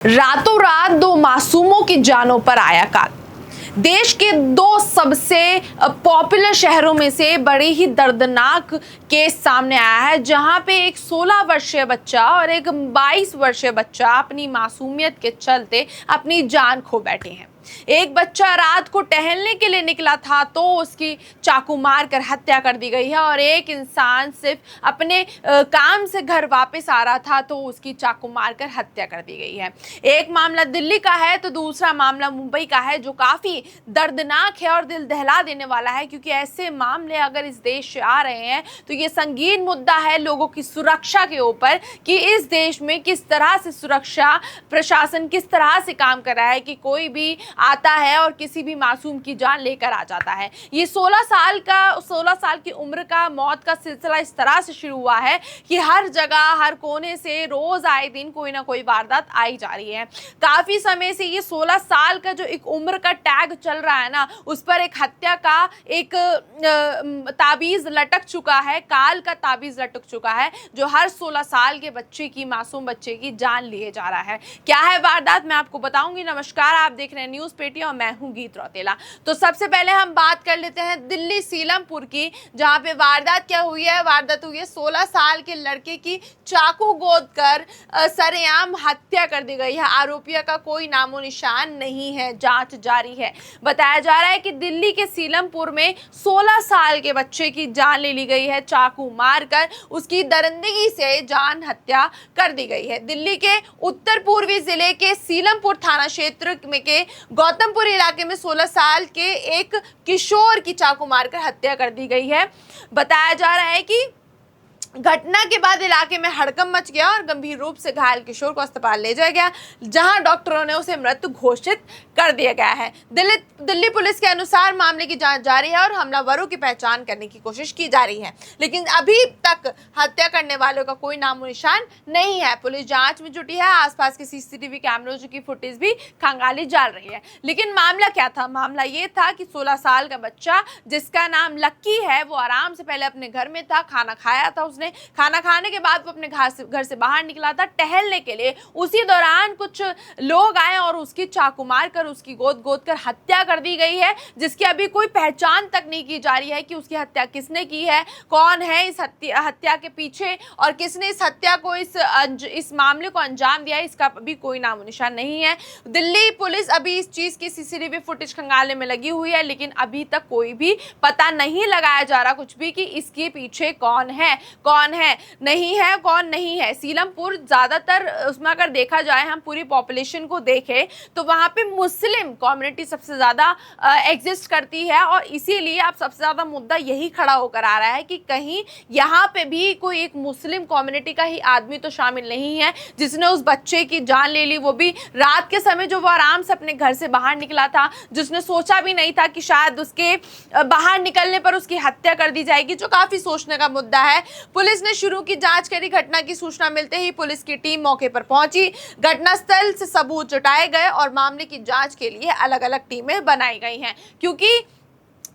रातों रात दो मासूमों की जानों पर आया काल। देश के दो सबसे पॉपुलर शहरों में से बड़े ही दर्दनाक केस सामने आया है, जहां पे एक 16 वर्षीय बच्चा और एक 22 वर्षीय बच्चा अपनी मासूमियत के चलते अपनी जान खो बैठे हैं। एक बच्चा रात को टहलने के लिए निकला था तो उसकी चाकू मारकर हत्या कर दी गई है, और एक इंसान सिर्फ अपने काम से घर वापस आ रहा था तो उसकी चाकू मारकर हत्या कर दी गई है। एक मामला दिल्ली का है तो दूसरा मामला मुंबई का है, जो काफी दर्दनाक है और दिल दहला देने वाला है, क्योंकि ऐसे मामले अगर इस देश से आ रहे हैं तो ये संगीन मुद्दा है लोगों की सुरक्षा के ऊपर, कि इस देश में किस तरह से सुरक्षा प्रशासन किस तरह से काम कर रहा है कि कोई भी आता है और किसी भी मासूम की जान लेकर आ जाता है। ये 16 साल की उम्र का मौत का सिलसिला इस तरह से शुरू हुआ है कि हर जगह हर कोने से रोज आए दिन कोई ना कोई वारदात आई जा रही है। काफी समय से ये 16 साल का जो एक उम्र का टैग चल रहा है ना, उस पर एक हत्या का एक ताबीज लटक चुका है, काल का ताबीज लटक चुका है, जो हर 16 साल के बच्चे की, मासूम बच्चे की जान लिए जा रहा है। क्या है वारदात, मैं आपको बताऊंगी। नमस्कार, आप देख रहे हैं न्यूज पेटी और मैं हूं गीत रौतेला। तो सबसे पहले हम बात कर लेते हैं दिल्ली सीलमपुर की, जहां पे वारदात क्या हुई है। वारदात हुई है 16 साल के लड़के की चाकू गोद कर सरेआम हत्या कर दी गई है। आरोपियों का कोई नामो निशान नहीं है, जांच जारी है। बताया जा रहा है कि दिल्ली के सीलमपुर में 16 साल के बच्चे की जान ले ली गई है, चाकू मारकर उसकी दरिंदगी से जान हत्या कर दी गई है। दिल्ली के उत्तर पूर्वी जिले के सीलमपुर थाना क्षेत्र में के गौतमपुर इलाके में 16 साल के एक किशोर की चाकू मारकर हत्या कर दी गई है। बताया जा रहा है कि घटना के बाद इलाके में हड़कंप मच गया और गंभीर रूप से घायल किशोर को अस्पताल ले जाया गया, जहां डॉक्टरों ने उसे मृत घोषित कर दिया गया है। दिल्ली पुलिस के अनुसार मामले की जांच जारी है और हमलावरों की पहचान करने की कोशिश की जा रही है, लेकिन अभी तक हत्या करने वालों का कोई नामो निशान नहीं है। पुलिस जांच में जुटी है, आसपास के सीसीटीवी कैमरों की फुटेज भी खंगाली जा रही है। लेकिन मामला क्या था? मामला ये था कि 16 साल का बच्चा, जिसका नाम लक्की है, वो आराम से पहले अपने घर में था, खाना खाया था। खाना खाने के बाद वो अपने घर से बाहर निकला था टहलने के लिए। उसी दौरान कुछ लोग आए और उसकी चाकू मारकर उसकी गोद कर हत्या कर दी गई है, जिसकी अभी कोई पहचान तक नहीं की जा रही है कि उसकी हत्या किसने की है, कौन है इस हत्या के पीछे और किसने इस हत्या को इस मामले को अंजाम दिया है। इसका अभी कोई नामो निशान नहीं है। दिल्ली पुलिस अभी इस चीज की सीसीटीवी फुटेज खंगालने में लगी हुई है, लेकिन अभी तक कोई भी पता नहीं लगाया जा रहा कुछ भी कि इसके पीछे कौन है कौन नहीं है। सीलमपुर ज्यादातर उसमें अगर देखा जाए, हम पूरी पॉपुलेशन को देखें तो वहां पे मुस्लिम कम्युनिटी सबसे ज्यादा एग्जिस्ट करती है, और इसीलिए अब सबसे ज्यादा मुद्दा यही खड़ा होकर आ रहा है कि कहीं यहाँ पे भी कोई एक मुस्लिम कम्युनिटी का ही आदमी तो शामिल नहीं है जिसने उस बच्चे की जान ले ली, वो भी रात के समय, जो वो आराम से अपने घर से बाहर निकला था, जिसने सोचा भी नहीं था कि शायद उसके बाहर निकलने पर उसकी हत्या कर दी जाएगी, जो काफी सोचने का मुद्दा है। पुलिस ने शुरू की जांच करी। घटना की सूचना मिलते ही पुलिस की टीम मौके पर पहुंची। घटनास्थल से सबूत जुटाए गए और मामले की जांच के लिए अलग अलग टीमें बनाई गई हैं, क्योंकि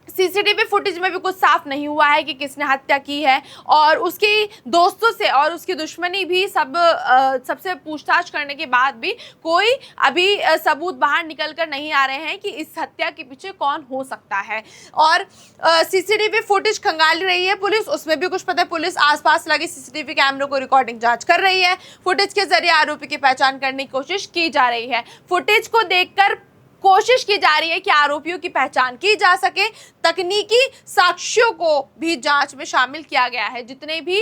सीसीटीवी फुटेज में भी कुछ साफ नहीं हुआ है कि किसने हत्या की है, और उसके दोस्तों से और उसकी दुश्मनी भी सबसे पूछताछ करने के बाद भी कोई अभी सबूत बाहर निकल कर नहीं आ रहे हैं कि इस हत्या के पीछे कौन हो सकता है। और सीसीटीवी फुटेज खंगाल रही है पुलिस, उसमें भी कुछ पता है। पुलिस आसपास लगे सीसीटीवी कैमरों को रिकॉर्डिंग जांच कर रही है। फुटेज के जरिए आरोपी की पहचान करने की कोशिश की जा रही है। फुटेज को देखकर कोशिश की जा रही है कि आरोपियों की पहचान की जा सके। तकनीकी साक्ष्यों को भी जांच में शामिल किया गया है। जितने भी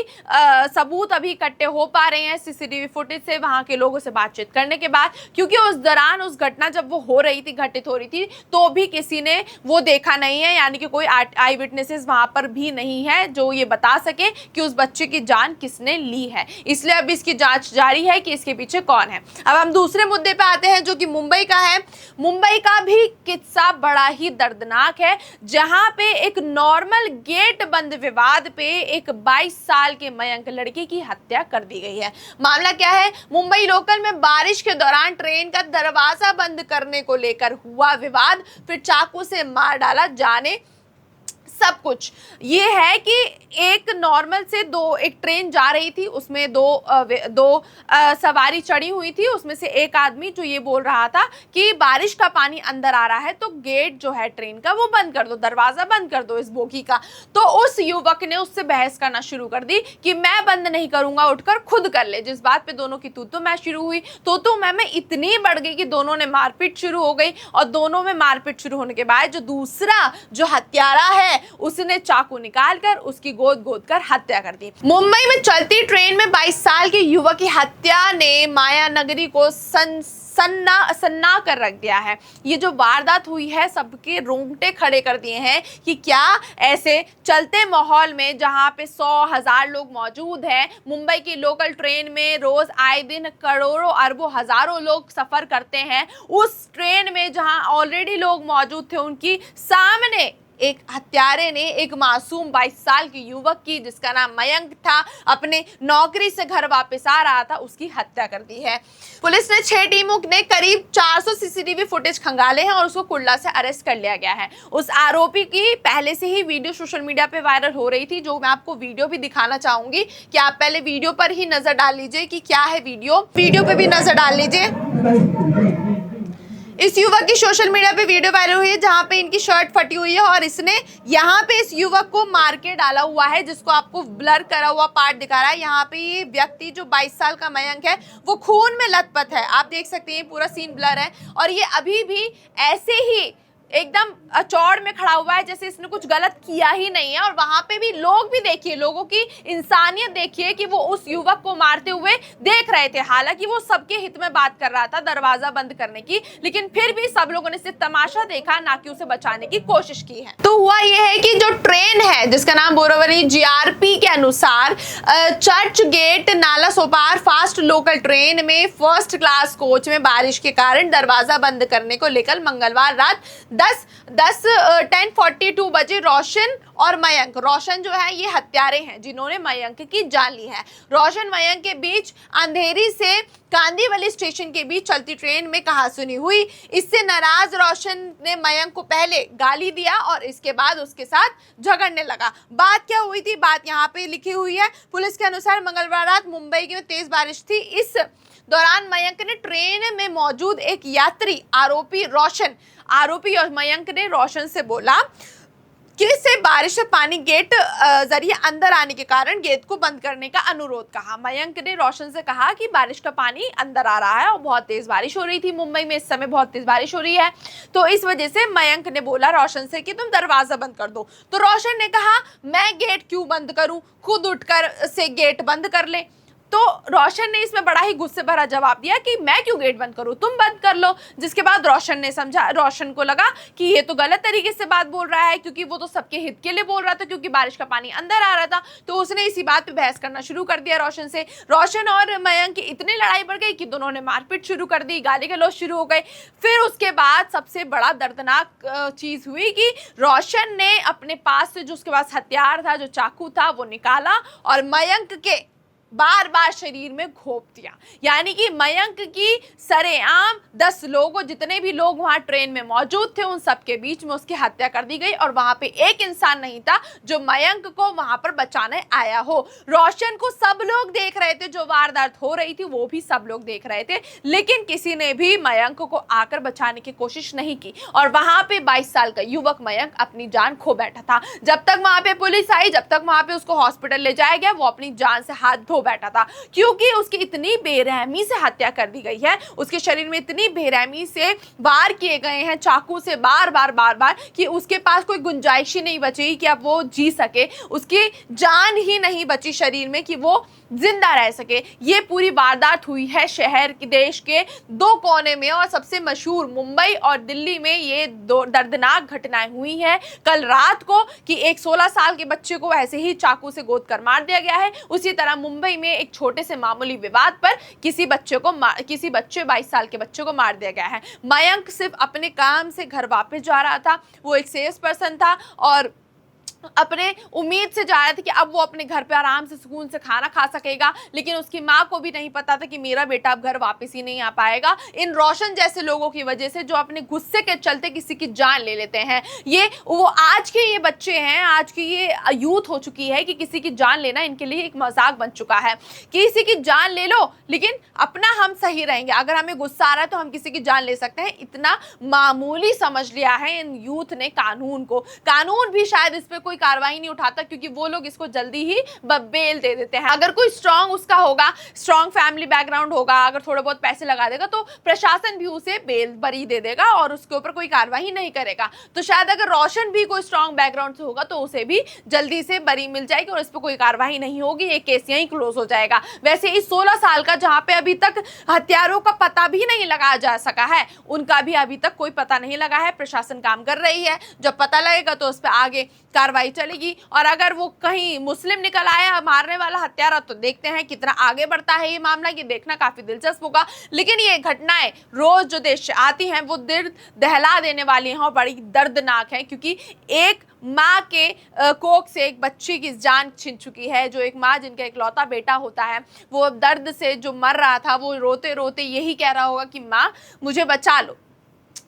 सबूत अभी इकट्ठे हो पा रहे हैं सीसीटीवी फुटेज से, वहां के लोगों से बातचीत करने के बाद, क्योंकि उस दौरान उस घटना जब वो हो रही थी, घटित हो रही थी, तो भी किसी ने वो देखा नहीं है, यानी कि कोई आई विटनेसेस वहां पर भी नहीं है जो ये बता सके कि उस बच्चे की जान किसने ली है। इसलिए अब इसकी जांच जारी है कि इसके पीछे कौन है। अब हम दूसरे मुद्दे पे आते हैं, जो कि मुंबई का है। मुंबई का भी किस्सा बड़ा ही दर्दनाक है, जहां पे एक नॉर्मल गेट बंद विवाद पे एक 22 साल के मयंक लड़के की हत्या कर दी गई है। मामला क्या है? मुंबई लोकल में बारिश के दौरान ट्रेन का दरवाजा बंद करने को लेकर हुआ विवाद, फिर चाकू से मार डाला। जाने सब कुछ। ये है कि एक नॉर्मल से एक ट्रेन जा रही थी, उसमें दो सवारी चढ़ी हुई थी, उसमें से एक आदमी जो ये बोल रहा था कि बारिश का पानी अंदर आ रहा है तो गेट जो है ट्रेन का वो बंद कर दो, दरवाजा बंद कर दो इस बोगी का। तो उस युवक ने उससे बहस करना शुरू कर दी कि मैं बंद नहीं करूंगा, उठकर खुद कर ले। जिस बात पे दोनों की तू मैं शुरू हुई, तो मैं इतनी बढ़ गई कि दोनों ने मारपीट शुरू हो गई। और दोनों में मारपीट शुरू होने के बाद जो दूसरा जो हत्यारा है उसने चाकू निकालकर उसकी गोद कर हत्या कर दी। मुंबई में चलती ट्रेन में 22 साल के युवक की हत्या ने माया नगरी को सन्ना कर रख दिया है। ये जो वारदात हुई है सबके रोंगटे खड़े कर दिए हैं कि क्या ऐसे चलते माहौल में जहां पे 100,000 लोग मौजूद हैं, मुंबई की लोकल ट्रेन में रोज आए दिन करोड़ों अरबों हजारों लोग सफर करते हैं, उस ट्रेन में जहां ऑलरेडी लोग मौजूद थे उनकी सामने एक हत्यारे ने एक मासूम 22 साल के युवक की, जिसका नाम मयंक था, अपने नौकरी से घर वापस आ रहा था, उसकी हत्या कर दी है। पुलिस ने 6 टीमों ने करीब 400 सीसीटीवी फुटेज खंगाले हैं और उसको कुर्ला से अरेस्ट कर लिया गया है। उस आरोपी की पहले से ही वीडियो सोशल मीडिया पे वायरल हो रही थी, जो मैं आपको वीडियो भी दिखाना चाहूंगी कि आप पहले वीडियो पर ही नजर डाल लीजिए कि क्या है वीडियो पे भी नजर डाल लीजिए। इस युवक की सोशल मीडिया पे वीडियो वायरल हुई है जहां पे इनकी शर्ट फटी हुई है और इसने यहाँ पे इस युवक को मार के डाला हुआ है, जिसको आपको ब्लर करा हुआ पार्ट दिखा रहा है। यहाँ पे ये व्यक्ति जो 22 साल का मयंक है वो खून में लथपथ है, आप देख सकते हैं पूरा सीन ब्लर है और ये अभी भी ऐसे ही एकदम चौड़ में खड़ा हुआ है जैसे इसने कुछ गलत किया ही नहीं है। और वहां पे भी लोग भी देखिए, लोगों की इंसानियत देखिए कि वो उस युवक को मारते हुए देख रहे थे। हालांकि वो सबके हित में बात कर रहा था दरवाजा बंद करने की, लेकिन फिर भी सब लोगों ने सिर्फ तमाशा देखा, ना कि उसे बचाने की कोशिश की है। तो हुआ ये है कि जो ट्रेन है जिसका नाम बोरीवली GRP के अनुसार चर्च गेट नाला सोपार फास्ट लोकल ट्रेन में फर्स्ट क्लास कोच में बारिश के कारण दरवाजा बंद करने को लेकर मंगलवार रात 10:42 बजे रोशन और मयंक, रोशन जो है ये हत्यारे हैं जिन्होंने मयंक की जान ली है। रोशन मयंक के बीच अंधेरी से कांदीवली स्टेशन के बीच चलती ट्रेन में कहासुनी हुई। इससे नाराज रोशन ने मयंक को पहले गाली दिया और इसके बाद उसके साथ झगड़ने लगा। बात क्या हुई थी, बात यहाँ पे लिखी हुई है। पुलिस के अनुसार मंगलवार रात मुंबई में तेज बारिश थी। इस दौरान मयंक ने ट्रेन में मौजूद एक यात्री आरोपी और मयंक ने रोशन से बोला कि से बारिश से पानी गेट जरिए अंदर आने के कारण गेट को बंद करने का अनुरोध कहा। मयंक ने रोशन से कहा कि बारिश का पानी अंदर आ रहा है और बहुत तेज बारिश हो रही थी मुंबई में, इस समय बहुत तेज बारिश हो रही है, तो इस वजह से मयंक ने बोला रोशन से कि तुम दरवाजा बंद कर दो। तो रोशन ने कहा मैं गेट क्यों बंद करूं, खुद उठकर से गेट बंद कर ले। तो रोशन ने इसमें बड़ा ही गुस्से भरा जवाब दिया कि मैं क्यों गेट बंद करूं, तुम बंद कर लो। जिसके बाद रोशन ने समझा, रोशन को लगा कि ये तो गलत तरीके से बात बोल रहा है, क्योंकि वो तो सबके हित के लिए बोल रहा था, क्योंकि बारिश का पानी अंदर आ रहा था। तो उसने इसी बात पे बहस करना शुरू कर दिया रोशन से। रोशन और मयंक की इतनी लड़ाई बढ़ गई कि दोनों ने मारपीट शुरू कर दी, गाली गलौज शुरू हो गए। फिर उसके बाद सबसे बड़ा दर्दनाक चीज हुई कि रोशन ने अपने पास से जो उसके पास हथियार था, जो चाकू था, वो निकाला और मयंक के बार बार शरीर में घोंप दिया। यानी कि मयंक की सरेआम 10 लोगों, जितने भी लोग वहां ट्रेन में मौजूद थे, उन सबके बीच में उसकी हत्या कर दी गई और वहां पे एक इंसान नहीं था जो मयंक को वहां पर बचाने आया हो। रोशन को सब लोग देख रहे थे, जो वारदात हो रही थी वो भी सब लोग देख रहे थे, लेकिन किसी ने भी मयंक को आकर बचाने की कोशिश नहीं की और वहां पे 22 साल का युवक मयंक अपनी जान खो बैठा था। जब तक वहां पे पुलिस आई, जब तक वहां पे उसको हॉस्पिटल ले जाया गया, वो अपनी जान से हाथ धो बैठा था, क्योंकि उसकी इतनी बेरहमी से हत्या कर दी गई है, उसके शरीर में इतनी बेरहमी से वार किए गए हैं चाकू से बार बार कि उसके पास कोई गुंजाइश ही नहीं बची कि अब वो जी सके, उसकी जान ही नहीं बची शरीर में कि वो जिंदा रह सके। ये पूरी वारदात हुई है शहर के, देश के 2 कोने में और सबसे मशहूर मुंबई और दिल्ली में ये 2 दर्दनाक घटनाएं हुई हैं। कल रात को कि एक 16 साल के बच्चे को ऐसे ही चाकू से गोद कर मार दिया गया है। उसी तरह मुंबई में एक छोटे से मामूली विवाद पर किसी बच्चे 22 साल के बच्चे को मार दिया गया है। मयंक सिर्फ अपने काम से घर वापस जा रहा था, वो एक सेल्स पर्सन था और अपने उम्मीद से जा रहे थे कि अब वो अपने घर पे आराम से सुकून से खाना खा सकेगा, लेकिन उसकी माँ को भी नहीं पता था कि मेरा बेटा अब घर वापस ही नहीं आ पाएगा, इन रोशन जैसे लोगों की वजह से जो अपने गुस्से के चलते किसी की जान ले लेते हैं। ये वो आज के ये बच्चे हैं, आज की ये यूथ हो चुकी है कि किसी की जान लेना इनके लिए एक मजाक बन चुका है। किसी की जान ले लो लेकिन अपना हम सही रहेंगे, अगर हमें गुस्सा आ रहा है तो हम किसी की जान ले सकते हैं, इतना मामूली समझ लिया है इन यूथ ने कानून को। कानून भी शायद इस पे कोई कार्रवाई नहीं उठाता क्योंकि वो लोग इसको जल्दी ही बेल दे देते हैं। अगर कोई स्ट्रांग उसका होगा, स्ट्रांग फैमिली बैकग्राउंड होगा, अगर थोड़े बहुत पैसे लगा देगा तो प्रशासन भी उसे बरी दे देगा और उसके ऊपर कोई कार्रवाई नहीं करेगा। तो शायद अगर रोशन भी कोई स्ट्रांग बैकग्राउंड से होगा तो उसे भी जल्दी से बरी मिल जाएगी और इस पर कोई कार्रवाई नहीं होगी, ये केस यहीं क्लोज हो जाएगा। वैसे इस 16 साल का जहां पे अभी तक हत्यारों का पता भी नहीं लगाया जा सका है, उनका भी अभी तक कोई पता नहीं लगा है। प्रशासन काम कर रही है, जब पता लगेगा तो उस पर आगे कार्रवाई चलेगी। और अगर वो कहीं मुस्लिम निकल आया मारने वाला हत्यारा तो देखते हैं कितना आगे बढ़ता है ये मामला, ये देखना काफी दिलचस्प होगा। लेकिन ये घटनाएं रोज जो देश से आती हैं वो दिल दहला देने वाली हैं और बड़ी दर्दनाक हैं, क्योंकि एक माँ के कोख से एक बच्ची की जान छिन चुकी है। जो एक माँ जिनका इकलौता बेटा होता है वो दर्द से जो मर रहा था वो रोते रोते यही कह रहा होगा कि माँ मुझे बचा लो,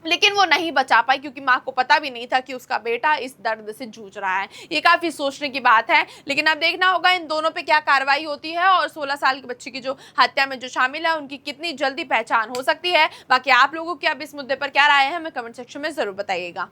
लेकिन वो नहीं बचा पाई क्योंकि माँ को पता भी नहीं था कि उसका बेटा इस दर्द से जूझ रहा है। ये काफी सोचने की बात है, लेकिन अब देखना होगा इन दोनों पे क्या कार्रवाई होती है और 16 साल की बच्ची की जो हत्या में जो शामिल है उनकी कितनी जल्दी पहचान हो सकती है। बाकी आप लोगों की अब इस मुद्दे पर क्या राय है हमें कमेंट सेक्शन में जरूर बताइएगा।